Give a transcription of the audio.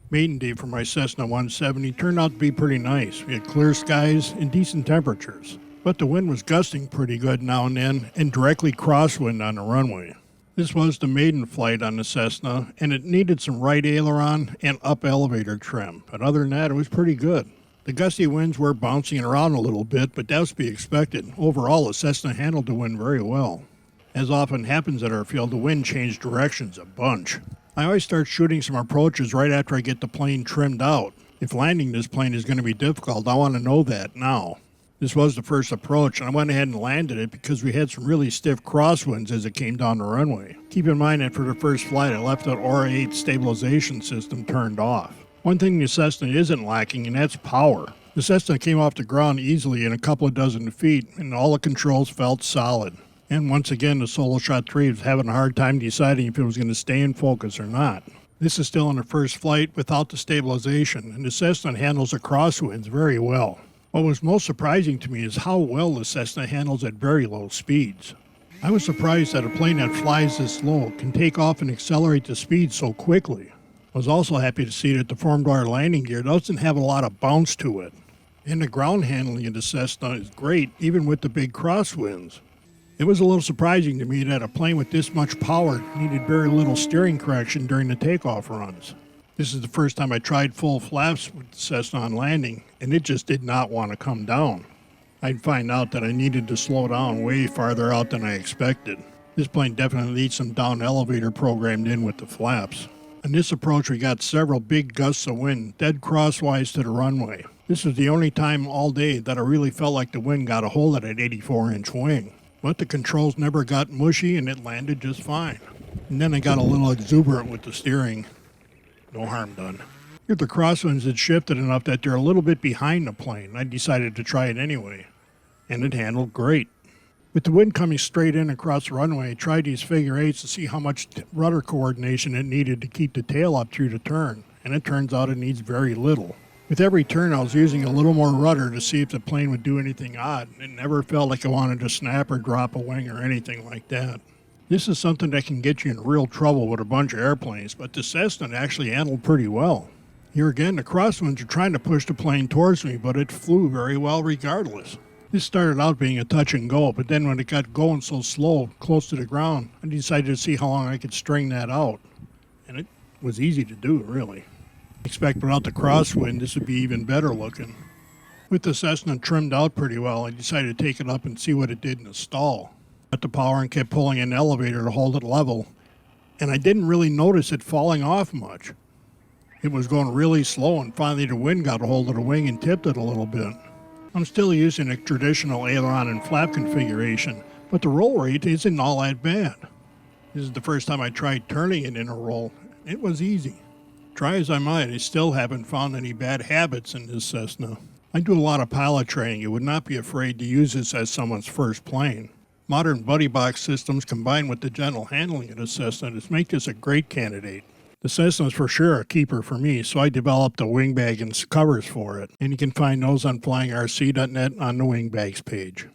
Maiden day for my Cessna 170 turned out to be pretty nice. We had clear skies and decent temperatures, but the wind was gusting pretty good now and then and directly crosswind on the runway. This was the maiden flight on the Cessna, and it needed some right aileron and up elevator trim, but other than that it was pretty good. The gusty winds were bouncing around a little bit, but that was to be expected. Overall, the Cessna handled the wind very well. As often happens at our field, the wind changed directions a bunch. I always start shooting some approaches right after I get the plane trimmed out. If landing this plane is going to be difficult, I want to know that now. This was the first approach, and I went ahead and landed it because we had some really stiff crosswinds as it came down the runway. Keep in mind that for the first flight, I left the Aura 8 stabilization system turned off. One thing the Cessna isn't lacking, and that's power. The Cessna came off the ground easily in a couple of dozen feet, and all the controls felt solid. And once again, the Solo Shot 3 was having a hard time deciding if it was going to stay in focus or not. This is still in the first flight without the stabilization, and the Cessna handles the crosswinds very well. What was most surprising to me is how well the Cessna handles at very low speeds. I was surprised that a plane that flies this low can take off and accelerate the speed so quickly. I was also happy to see that the formed wire landing gear doesn't have a lot of bounce to it. And the ground handling of the Cessna is great, even with the big crosswinds. It was a little surprising to me that a plane with this much power needed very little steering correction during the takeoff runs. This is the first time I tried full flaps with the Cessna on landing, and it just did not want to come down. I'd find out that I needed to slow down way farther out than I expected. This plane definitely needs some down elevator programmed in with the flaps. On this approach, we got several big gusts of wind, dead crosswise to the runway. This was the only time all day that I really felt like the wind got a hold of that 84-inch wing. But the controls never got mushy and it landed just fine. And then I got a little exuberant with the steering. No harm done. If the crosswinds had shifted enough that they're a little bit behind the plane, I decided to try it anyway. And it handled great. With the wind coming straight in across the runway, I tried these figure eights to see how much rudder coordination it needed to keep the tail up through the turn. And it turns out it needs very little. With every turn, I was using a little more rudder to see if the plane would do anything odd. It never felt like I wanted to snap or drop a wing or anything like that. This is something that can get you in real trouble with a bunch of airplanes, but the Cessna actually handled pretty well. Here again, the crosswinds are trying to push the plane towards me, but it flew very well regardless. This started out being a touch and go, but then when it got going so slow, close to the ground, I decided to see how long I could string that out. And it was easy to do, really. I expect without the crosswind, this would be even better looking. With the Cessna trimmed out pretty well, I decided to take it up and see what it did in the stall. Got the power and kept pulling an elevator to hold it level, and I didn't really notice it falling off much. It was going really slow, and finally the wind got a hold of the wing and tipped it a little bit. I'm still using a traditional aileron and flap configuration, but the roll rate isn't all that bad. This is the first time I tried turning it in a roll. It was easy. Try as I might, I still haven't found any bad habits in this Cessna. I do a lot of pilot training and would not be afraid to use this as someone's first plane. Modern buddy box systems combined with the gentle handling of the Cessna just make this a great candidate. The Cessna is for sure a keeper for me, so I developed a wing bag and covers for it, and you can find those on flyingrc.net on the wing bags page.